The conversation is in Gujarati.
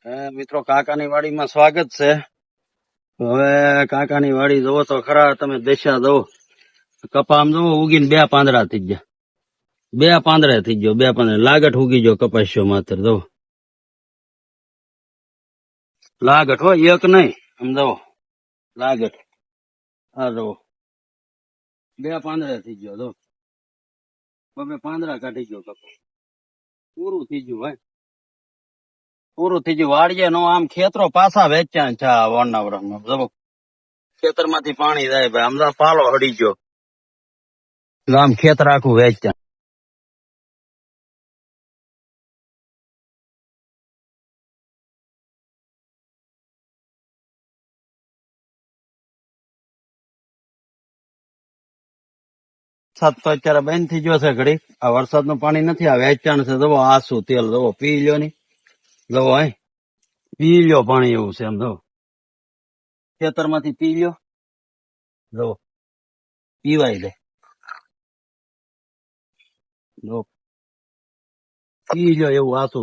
મિત્રો કાકાની વાડીમાં સ્વાગત છે. હવે કાકાની વાડી જોવો તો ખરા તમે, દેશા જોવો, કપામ જોવો ઉગીને 2 પાંદડા થઈ ગયા, 2 પાંદડા થઈ ગયો, 2 પાંદડા લાગટ ઉગી ગયો કપાસ્યો માત્ર. જોવો લાગટ હોય, એક નહીં, આમ જોવો લાગટ. આ જોવો 2 પાંદડા થઈ ગયો. જો 2 પાંદડા કાઢી ગયો કપાસ. પૂરું થઈ ગયું ભાઈ, પૂરું થઈ ગયું. વાડીએ નો આમ ખેતરો પાછા વેચ્યા છે આ વણના વરસમાં. જો ખેતર માંથી પાણી જાય ભાઈ, આમ પાલો હડી ગયો, આમ ખેતર આખું વેચ્યા. વરસાદ તો અત્યારે બંધ થઈ ગયો છે ઘડી. આ વરસાદ નું પાણી નથી, આ વેચાણ છે. જવો આસુ તેલ જવો, પી લ્યો ની. જવો હે, પી લ્યો પાણી, એવું છે એમ. જો ખેતર માંથી પી લ્યો, જવો પીવાય દે. જો પી લ્યો એવું આસુ.